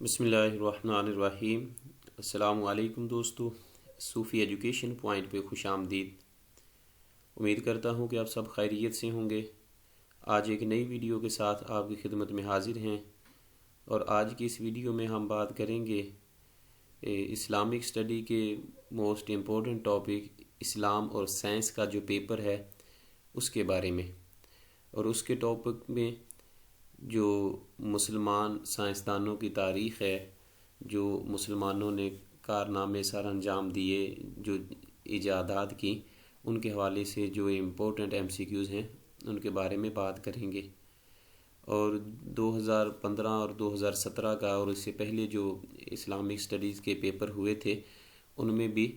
بسم اللہ الرحمن الرحیم۔ السلام علیکم دوستو، صوفی ایجوکیشن پوائنٹ پہ خوش آمدید۔ امید کرتا ہوں کہ آپ سب خیریت سے ہوں گے۔ آج ایک نئی ویڈیو کے ساتھ آپ کی خدمت میں حاضر ہیں، اور آج کی اس ویڈیو میں ہم بات کریں گے اسلامک اسٹڈی کے موسٹ امپورٹنٹ ٹاپک اسلام اور سائنس کا جو پیپر ہے اس کے بارے میں، اور اس کے ٹاپک میں جو مسلمان سائنسدانوں کی تاریخ ہے، جو مسلمانوں نے کارنامے سر انجام دیے، جو ایجادات کی، ان کے حوالے سے جو امپورٹنٹ MCQs ہیں ان کے بارے میں بات کریں گے۔ اور 2015 اور 2017 کا اور اس سے پہلے جو اسلامک اسٹڈیز کے پیپر ہوئے تھے ان میں بھی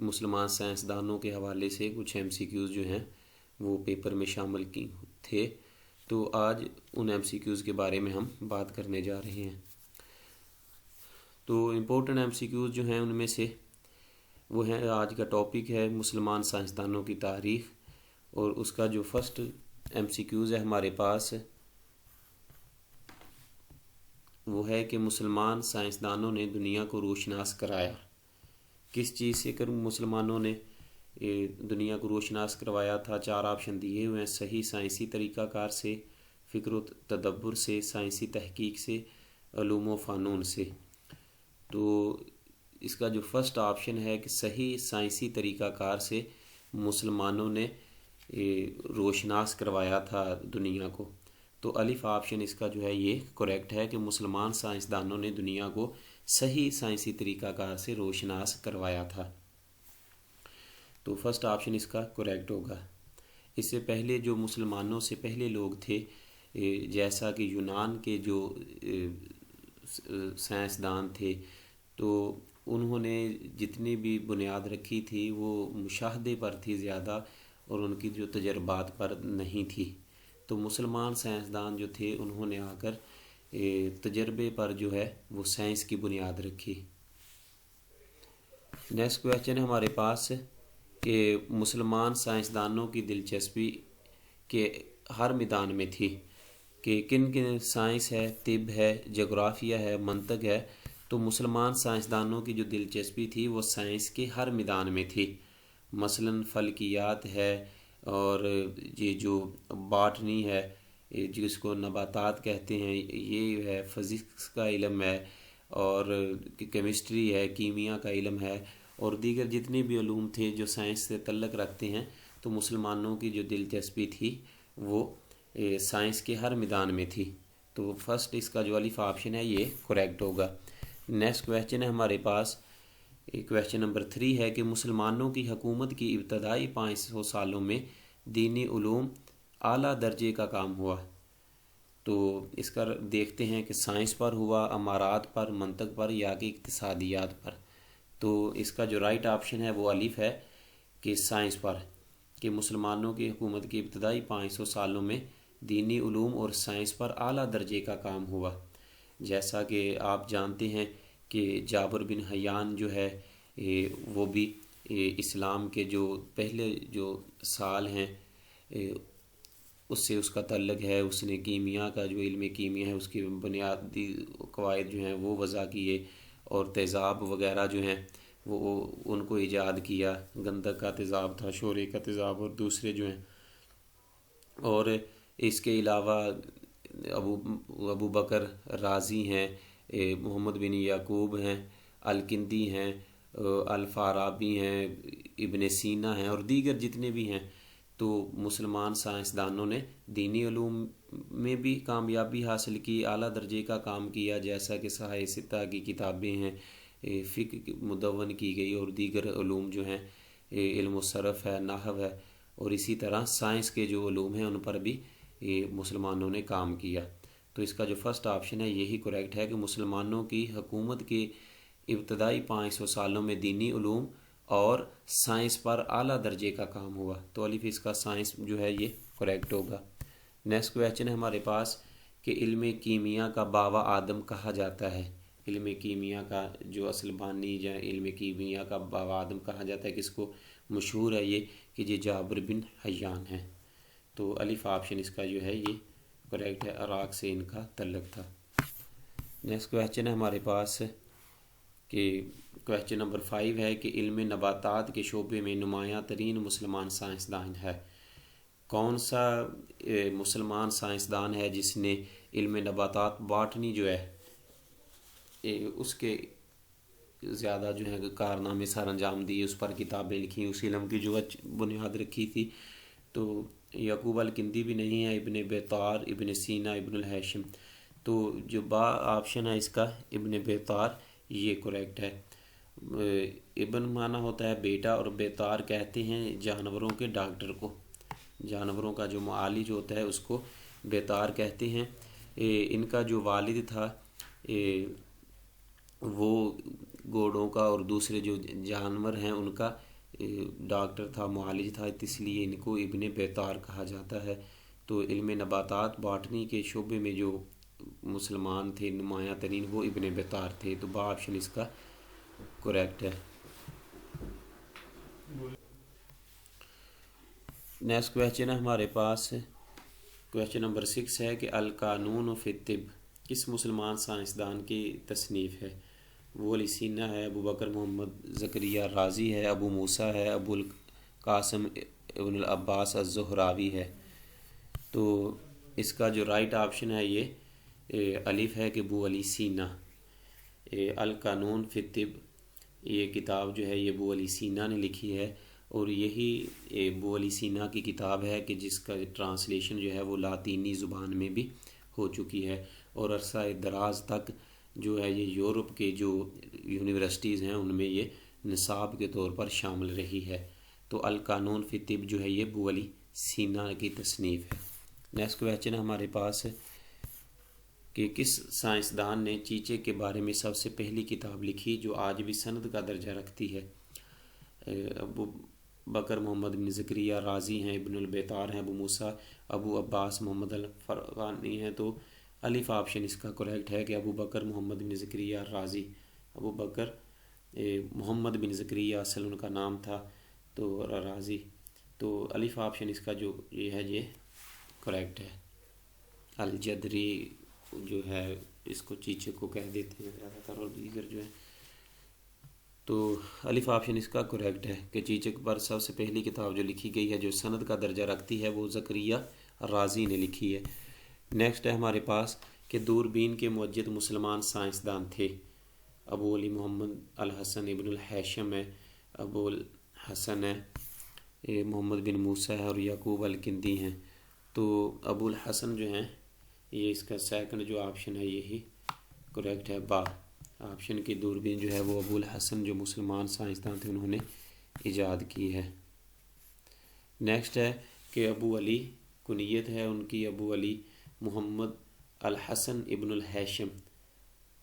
مسلمان سائنسدانوں کے حوالے سے کچھ MCQs جو ہیں وہ پیپر میں شامل کی تھے۔ تو آج ان MCQs کے بارے میں ہم بات کرنے جا رہے ہیں۔ تو امپورٹنٹ MCQs جو ہیں ان میں سے وہ ہیں، آج کا ٹاپک ہے مسلمان سائنسدانوں کی تاریخ، اور اس کا جو فرسٹ MCQs ہے ہمارے پاس وہ ہے کہ مسلمان سائنسدانوں نے دنیا کو روشناس کرایا۔ کس چیز سے مسلمانوں نے دنیا کو روشناس کروایا تھا؟ 4 آپشن دیے ہوئے ہیں: صحیح سائنسی طریقہ کار سے، فکر و تدبر سے، سائنسی تحقیق سے، علوم و فنون سے۔ تو اس کا جو فرسٹ آپشن ہے کہ صحیح سائنسی طریقہ کار سے مسلمانوں نے روشناس کروایا تھا دنیا کو، تو الف آپشن اس کا جو ہے یہ کریکٹ ہے کہ مسلمان سائنسدانوں نے دنیا کو صحیح سائنسی طریقہ کار سے روشناس کروایا تھا۔ تو فرسٹ آپشن اس کا کریکٹ ہوگا۔ اس سے پہلے جو مسلمانوں سے پہلے لوگ تھے، جیسا کہ یونان کے جو سائنسدان تھے، تو انہوں نے جتنی بھی بنیاد رکھی تھی وہ مشاہدے پر تھی زیادہ، اور ان کی جو تجربات پر نہیں تھی۔ تو مسلمان سائنسدان جو تھے انہوں نے آ کر تجربے پر جو ہے وہ سائنس کی بنیاد رکھی۔ نیکسٹ کویسچن ہے ہمارے پاس کہ مسلمان سائنسدانوں کی دلچسپی کے ہر میدان میں تھی، کہ کن کن سائنس ہے، طب ہے، جغرافیہ ہے، منطق ہے۔ تو مسلمان سائنسدانوں کی جو دلچسپی تھی وہ سائنس کے ہر میدان میں تھی، مثلاً فلکیات ہے، اور یہ جو باٹنی ہے جس کو نباتات کہتے ہیں، یہ ہے، فزکس کا علم ہے، اور کیمسٹری ہے، کیمیا کا علم ہے، اور دیگر جتنے بھی علوم تھے جو سائنس سے تعلق رکھتے ہیں۔ تو مسلمانوں کی جو دلچسپی تھی وہ سائنس کے ہر میدان میں تھی۔ تو فرسٹ اس کا جو الف آپشن ہے یہ کریکٹ ہوگا۔ نیکسٹ کویسچن ہے ہمارے پاس، کویسچن نمبر 3 ہے کہ مسلمانوں کی حکومت کی ابتدائی 500 سالوں میں دینی علوم اعلیٰ درجے کا کام ہوا۔ تو اس کا دیکھتے ہیں کہ سائنس پر ہوا، امارات پر، منطق پر، یا کہ اقتصادیات پر۔ تو اس کا جو رائٹ آپشن ہے وہ الف ہے کہ سائنس پر، کہ مسلمانوں کی حکومت کی ابتدائی 500 سالوں میں دینی علوم اور سائنس پر اعلیٰ درجے کا کام ہوا۔ جیسا کہ آپ جانتے ہیں کہ جابر بن حیان جو ہے وہ بھی اسلام کے جو پہلے جو سال ہیں اس سے اس کا تعلق ہے۔ اس نے کیمیا کا جو علم کیمیا ہے اس کی بنیادی قواعد جو ہیں وہ وضع کیے، اور تیزاب وغیرہ جو ہیں وہ ان کو ایجاد کیا۔ گندک کا تیزاب تھا، شورے کا تیزاب، اور دوسرے جو ہیں۔ اور اس کے علاوہ ابو بکر رازی ہیں، محمد بن یعقوب ہیں، الکندی ہیں، الفارابی ہیں، ابن سینا ہیں، اور دیگر جتنے بھی ہیں۔ تو مسلمان سائنسدانوں نے دینی علوم میں بھی کامیابی حاصل کی، اعلیٰ درجے کا کام کیا، جیسا کہ صحائف ستہ کی کتابیں ہیں، فقہ مدون کی گئی، اور دیگر علوم جو ہیں، علم و صرف ہے، نحو ہے، اور اسی طرح سائنس کے جو علوم ہیں ان پر بھی مسلمانوں نے کام کیا۔ تو اس کا جو فرسٹ آپشن ہے یہی کریکٹ ہے کہ مسلمانوں کی حکومت کے ابتدائی 500 سالوں میں دینی علوم اور سائنس پر اعلیٰ درجے کا کام ہوا۔ تو الف اس کا سائنس جو ہے یہ کریکٹ ہوگا۔ نیکسٹ کویسچن ہے ہمارے پاس کہ علم کیمیا کا بابا آدم کہا جاتا ہے۔ علم کیمیا کا جو اصل بانی یا علم کیمیا کا بابا آدم کہا جاتا ہے کس کو؟ مشہور ہے یہ کہ یہ جابر بن حیان ہے۔ تو الف آپشن اس کا جو ہے یہ کریکٹ ہے، عراق سے ان کا تعلق تھا۔ نیکسٹ کویشچن ہے ہمارے پاس کہ کویشچن نمبر 5 ہے کہ علم نباتات کے شعبے میں نمایاں ترین مسلمان سائنسدان ہے. کون سا مسلمان سائنسدان ہے جس نے علم نباتات باٹنی جو ہے اس کے زیادہ جو ہے کارنامے سر انجام دیے، اس پر کتابیں لکھی، اس علم کی جو بنیاد رکھی تھی؟ تو یعقوب الکندی بھی نہیں ہے، ابن بیطار، ابن سینا، ابن الہیشم. تو جو آپشن ہے اس کا ابن بیطار یہ کریکٹ ہے. ابن معنی ہوتا ہے بیٹا، اور بیطار کہتے ہیں جانوروں کے ڈاکٹر کو، جانوروں کا جو معالج ہوتا ہے اس کو بیطار کہتے ہیں. ان کا جو والد تھا وہ گھوڑوں کا اور دوسرے جو جانور ہیں ان کا ڈاکٹر تھا، معالج تھا، اس لیے ان کو ابن بیطار کہا جاتا ہے. تو علم نباتات باٹنی کے شعبے میں جو مسلمان تھے نمایاں ترین وہ ابن بیطار تھے. تو با آپشن اس کا کریکٹ ہے. نیکسٹ کویشچن ہے ہمارے پاس، کویشچن نمبر 6 ہے کہ القانون فی الطب کس مسلمان سائنسدان کی تصنیف ہے؟ وہ علی سینا ہے، ابو بکر محمد زکریا رازی ہے، ابو موسیٰ ہے، ابو القاسم ابن العباس الزہراوی ہے. تو اس کا جو رائٹ آپشن ہے یہ الف ہے کہ ابو علی سینا. القانون فی الطب یہ کتاب جو ہے یہ ابو علی سینا نے لکھی ہے، اور یہی ابو علی سینا کی کتاب ہے کہ جس کا ٹرانسلیشن جو ہے وہ لاطینی زبان میں بھی ہو چکی ہے، اور عرصہ دراز تک جو ہے یہ یورپ کے جو یونیورسٹیز ہیں ان میں یہ نصاب کے طور پر شامل رہی ہے. تو القانون فی الطب جو ہے یہ ابو علی سینا کی تصنیف ہے. نیکسٹ کویشچن ہے ہمارے پاس کہ کس سائنسدان نے چیچے کے بارے میں سب سے پہلی کتاب لکھی جو آج بھی سند کا درجہ رکھتی ہے؟ ابو بکر محمد بن زکریا رازی ہیں، ابن البیطار ہیں، ابو موسیٰ ابو عباس محمد الفرقانی ہیں. تو الف آپشن اس کا کریکٹ ہے کہ ابو بکر محمد بن زکریا رازی. ابو بکر محمد بن زکریا اصل ان کا نام تھا، تو رازی. تو الف آپشن اس کا جو یہ ہے یہ کریکٹ ہے. الجدری جو ہے اس کو چیچے کو کہہ دیتے ہیں زیادہ تر، اور دیگر جو ہے. تو الف آپشن اس کا کریکٹ ہے کہ چیچک پر سب سے پہلی کتاب جو لکھی گئی ہے جو سند کا درجہ رکھتی ہے وہ زکریا رازی نے لکھی ہے. نیکسٹ ہے ہمارے پاس کہ دوربین کے موجد مسلمان سائنسدان تھے. ابو علی محمد الحسن ابن الہیشم ہے، ابو الحسن ہے، محمد بن موسیٰ ہے، اور یعقوب الکندی ہیں. تو ابو الحسن جو ہیں یہ اس کا سیکنڈ جو آپشن ہے یہی کریکٹ ہے. با آپشن کی دوربین جو ہے وہ ابو الحسن جو مسلمان سائنسدان تھے انہوں نے ایجاد کی ہے. نیکسٹ ہے کہ ابو علی کنیت ہے ان کی ابو علی محمد الحسن ابن الہیشم.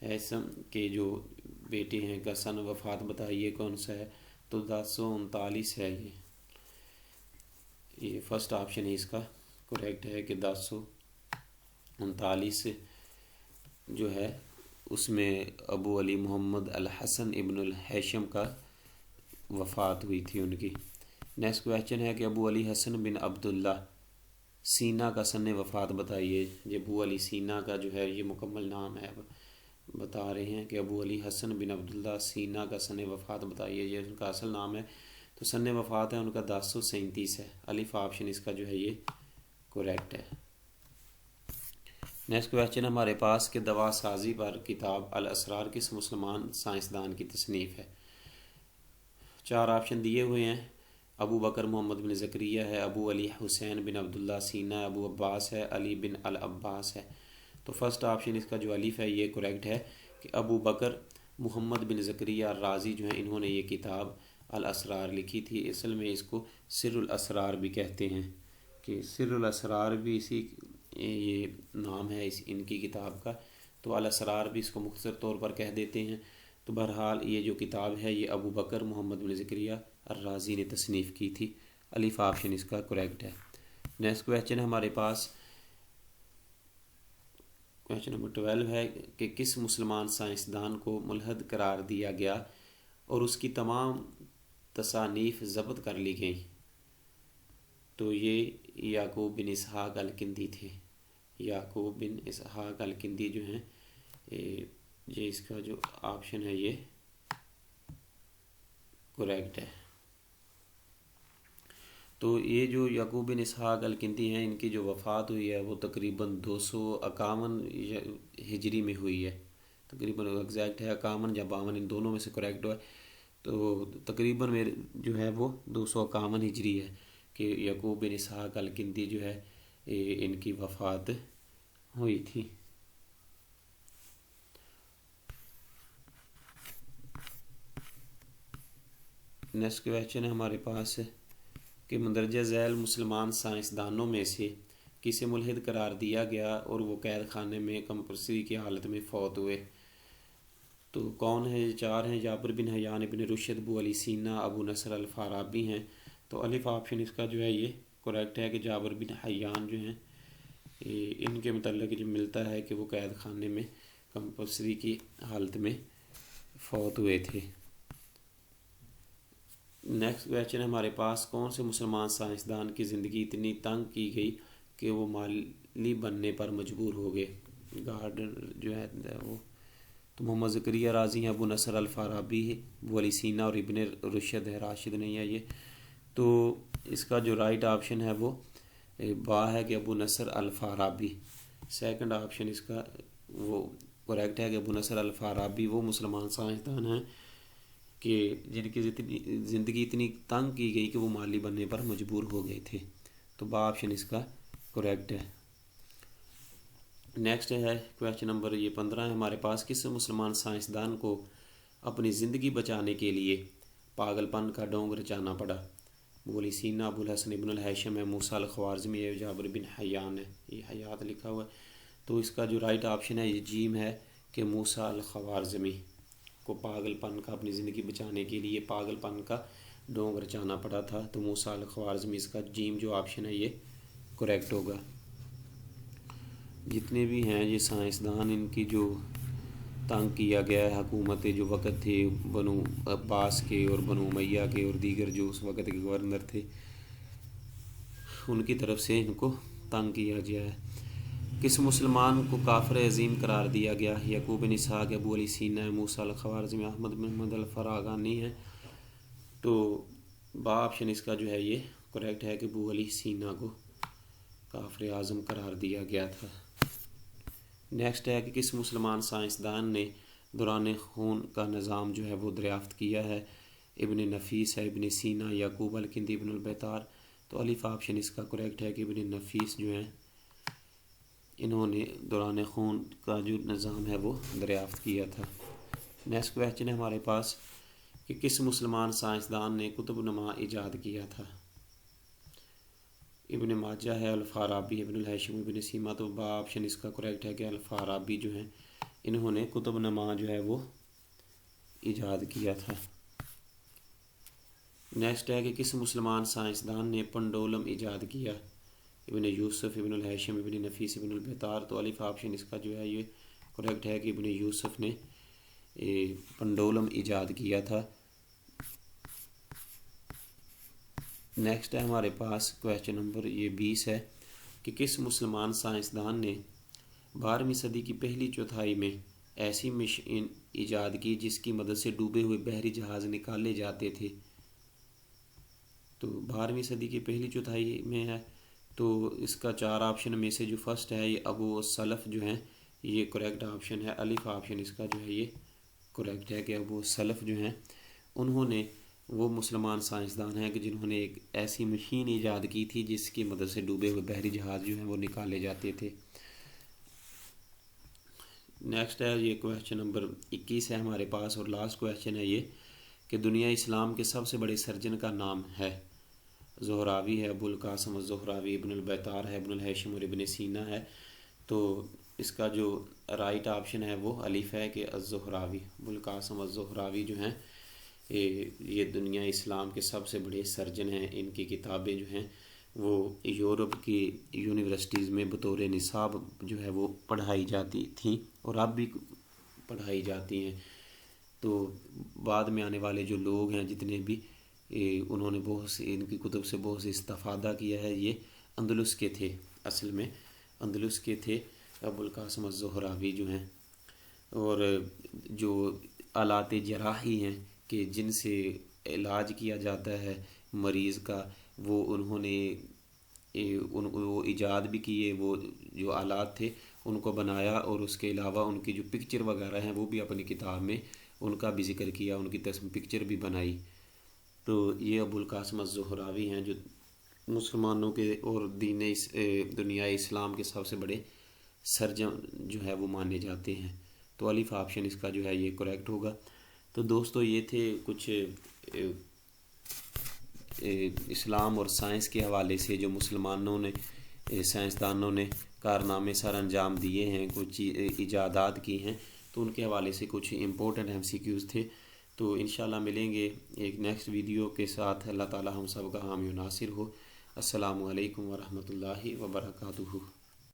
ہیثم کے جو بیٹے ہیں کا سن وفات بتائیے کون سا ہے؟ تو 1039 ہے. یہ فرسٹ آپشن ہے اس کا کریکٹ ہے کہ 1039 جو ہے اس میں ابو علی محمد الحسن ابن الہیشم کا وفات ہوئی تھی ان کی. نیکسٹ کویشچن ہے کہ ابو علی حسن بن عبداللہ سینا کا سن وفات بتائیے. یہ ابو علی سینا کا جو ہے یہ مکمل نام ہے، بتا رہے ہیں کہ ابو علی حسن بن عبداللہ سینا کا سن وفات بتائیے، یہ ان کا اصل نام ہے. تو سن وفات ہے ان کا 1037 ہے. الف آپشن اس کا جو ہے یہ کریکٹ ہے. نیکسٹ کویشچن ہمارے پاس کہ دوا سازی پر کتاب الاسرار کس مسلمان سائنسدان کی تصنیف ہے؟ 4 آپشن دیے ہوئے ہیں. ابو بکر محمد بن زکریہ ہے، ابو علی حسین بن عبداللہ سینا، ابو عباس ہے، علی بن العباس ہے. تو فرسٹ آپشن اس کا جو الف ہے یہ کریکٹ ہے کہ ابو بکر محمد بن زکریہ رازی جو ہیں انہوں نے یہ کتاب الاسرار لکھی تھی. اصل میں اس کو سر الاسرار بھی کہتے ہیں، کہ سر الاسرار بھی اسی یہ نام ہے ان کی کتاب کا. تو الاسرار بھی اس کو مختصر طور پر کہہ دیتے ہیں. تو بہرحال یہ جو کتاب ہے یہ ابو بکر محمد بن زکریہ الرازی نے تصنیف کی تھی. الف آپشن اس کا کریکٹ ہے. نیکسٹ کویشچن ہے ہمارے پاس، کویشچن نمبر 12 ہے کہ کس مسلمان سائنسدان کو ملحد قرار دیا گیا اور اس کی تمام تصانیف ضبط کر لی گئیں؟ تو یہ یعقوب بن اسحاق الکندی تھے. یعقوب بن اسحاق الکندی جو ہیں یہ اس کا جو آپشن ہے یہ کریکٹ ہے۔ تو یہ جو یعقوب بن اسحاق الکندی ہیں، ان کی جو وفات ہوئی ہے وہ تقریباً 251 ہجری میں ہوئی ہے، تقریباً ایگزیکٹ ہے 51 یا 52، ان دونوں میں سے کریکٹ ہوا ہے۔ تو تقریباً میرے جو ہے وہ 251 ہجری ہے کہ یعقوب بن اسحاق الکندی جو ہے ان کی وفات ہوئی تھی۔ نیکسٹ کویشچن ہے ہمارے پاس کہ مندرجہ ذیل مسلمان سائنسدانوں میں سے کسے ملحد قرار دیا گیا اور وہ قید خانے میں کمپلسری کی حالت میں فوت ہوئے؟ تو کون ہے؟ یہ چار ہیں، جابر بن حیان، ابن رشد، ابو علی سینا، ابو نصر الفارابی ہیں۔ تو الف آپشن اس کا جو ہے یہ کریکٹ ہے کہ جابر بن حیان جو ہیں ان کے متعلق جو ملتا ہے کہ وہ قید خانے میں کمپلسری کی حالت میں فوت ہوئے تھے۔ نیکسٹ کویشچن ہے ہمارے پاس، کون سے مسلمان سائنسدان کی زندگی اتنی تنگ کی گئی کہ وہ مالی بننے پر مجبور ہو گئے؟ گارڈن جو ہے وہ تو محمد زکریا رازی ہیں، ابو نصر الفارابی، ابو علی سینا اور ابن رشد ہے، راشد نہیں ہے یہ۔ تو اس کا جو رائٹ آپشن ہے وہ با ہے کہ ابو نصر الفارابی۔ سیکنڈ آپشن اس کا وہ کریکٹ ہے کہ ابو نصر الفارابی وہ مسلمان سائنسدان ہیں کہ جن کی زندگی اتنی تنگ کی گئی کہ وہ مالی بننے پر مجبور ہو گئے تھے۔ تو با آپشن اس کا کریکٹ ہے۔ نیکسٹ ہے کویشچن نمبر 15 ہے ہمارے پاس، کس مسلمان سائنسدان کو اپنی زندگی بچانے کے لیے پاگل پن کا ڈھونگ رچانا پڑا؟ ابو علی سینا، ابو الحسن ابن الہیثم ہے، موسیٰ الخوارزمی ہے، جابر بن حیان ہے، یہ حیات لکھا ہوا ہے۔ تو اس کا جو رائٹ آپشن ہے یہ جیم ہے کہ موسیٰ الخوارزمی کو پاگل پن کا اپنی زندگی بچانے کے لیے پاگل پن کا ڈھونگ رچانا پڑا تھا۔ تو موسیٰ الخوارزمی اس کا جیم جو آپشن ہے یہ کریکٹ ہوگا۔ جتنے بھی ہیں یہ سائنسدان ان کی جو تنگ کیا گیا ہے، حکومت جو وقت تھے بنو عباس کے اور بنو امیہ کے اور دیگر جو اس وقت کے گورنر تھے، ان کی طرف سے ان کو تنگ کیا گیا ہے۔ کس مسلمان کو کافر عظیم قرار دیا گیا؟ یعقوب بن اسحاق، ابو علی سینا ہے، موسیٰ الخوارزمی، احمد بن محمد الفراغانی ہے۔ تو با آپشن اس کا جو ہے یہ کریکٹ ہے کہ ابو علی سینا کو کافر اعظم قرار دیا گیا تھا۔ نیکسٹ ہے کہ کس مسلمان سائنسدان نے دوران خون کا نظام جو ہے وہ دریافت کیا ہے؟ ابن نفیس ہے، ابن سینا، یعقوب الکندی، ابن البیطار۔ تو الف آپشن اس کا کریکٹ ہے کہ ابن نفیس جو ہیں انہوں نے دوران خون کا جو نظام ہے وہ دریافت کیا تھا۔ نیکسٹ کویشچن ہے ہمارے پاس کہ کس مسلمان سائنسدان نے کتب نما ایجاد کیا تھا؟ ابن ماجہ ہے، الفارابی، ابن الہیثم، ابن سینا۔ تو با آپشن اس کا کریکٹ ہے کہ الفارابی جو ہیں انہوں نے کتب نما جو ہے وہ ایجاد کیا تھا۔ نیکسٹ ہے کہ کس مسلمان سائنسدان نے پنڈولم ایجاد کیا؟ ابن یوسف، ابن الہیثم، ابن نفیس، ابن البیطار۔ تو الف آپشن اس کا جو ہے یہ کریکٹ ہے کہ ابن یوسف نے پنڈولم ایجاد کیا تھا۔ نیکسٹ ہے ہمارے پاس کویشچن نمبر 20 ہے کہ کس مسلمان سائنسدان نے 12ویں صدی کی پہلی چوتھائی میں ایسی مشین ایجاد کی جس کی مدد سے ڈوبے ہوئے بحری جہاز نکالے جاتے تھے؟ تو 12ویں صدی کی پہلی چوتھائی میں ہے، تو اس کا 4 آپشن میں سے جو فرسٹ ہے یہ ابو سلف جو ہیں یہ کریکٹ آپشن ہے۔ الف آپشن اس کا جو ہے یہ کریکٹ ہے کہ ابو سلف جو ہیں انہوں نے وہ مسلمان سائنسدان ہیں کہ جنہوں نے ایک ایسی مشین ایجاد کی تھی جس کی مدد سے ڈوبے ہوئے بحری جہاز جو ہیں وہ نکالے جاتے تھے۔ نیکسٹ ہے یہ کویشچن نمبر 21 ہے ہمارے پاس، اور لاسٹ کویشچن ہے یہ کہ دنیا اسلام کے سب سے بڑے سرجن کا نام ہے؟ زہراوی ہے، ابو القاسم الزہراوی، ابن البیطار ہے، ابن الہیثم اور ابن سینا ہے۔ تو اس کا جو رائٹ آپشن ہے وہ الف ہے کہ الزہراوی، ابو القاسم الزہراوی جو ہیں یہ دنیا اسلام کے سب سے بڑے سرجن ہیں۔ ان کی کتابیں جو ہیں وہ یورپ کی یونیورسٹیز میں بطور نصاب جو ہے وہ پڑھائی جاتی تھیں اور اب بھی پڑھائی جاتی ہیں۔ تو بعد میں آنے والے جو لوگ ہیں جتنے بھی انہوں نے بہت سے ان کی کتب سے بہت سے استفادہ کیا ہے۔ یہ اندلس کے تھے، اصل میں اندلس کے تھے ابو القاسم الزہراوی جو ہیں۔ اور جو آلات جراحی ہیں کہ جن سے علاج کیا جاتا ہے مریض کا، وہ انہوں نے وہ ایجاد بھی کیے، وہ جو آلات تھے ان کو بنایا، اور اس کے علاوہ ان کی جو پکچر وغیرہ ہیں وہ بھی اپنی کتاب میں ان کا بھی ذکر کیا، ان کی پکچر بھی بنائی۔ تو یہ ابو القاسم الزہراوی ہیں جو مسلمانوں کے اور دنیا اسلام کے سب سے بڑے سرجم جو ہے وہ مانے جاتے ہیں۔ تو الف آپشن اس کا جو ہے یہ کریکٹ ہوگا۔ تو دوستو یہ تھے کچھ اسلام اور سائنس کے حوالے سے جو مسلمانوں نے سائنسدانوں نے کارنامے سر انجام دیے ہیں، کچھ ایجادات کی ہیں، تو ان کے حوالے سے کچھ امپورٹنٹ MCQs تھے۔ تو انشاءاللہ ملیں گے ایک نیکسٹ ویڈیو کے ساتھ۔ اللہ تعالی ہم سب کا حامی و ناصر ہو۔ السلام علیکم ورحمۃ اللہ وبرکاتہ۔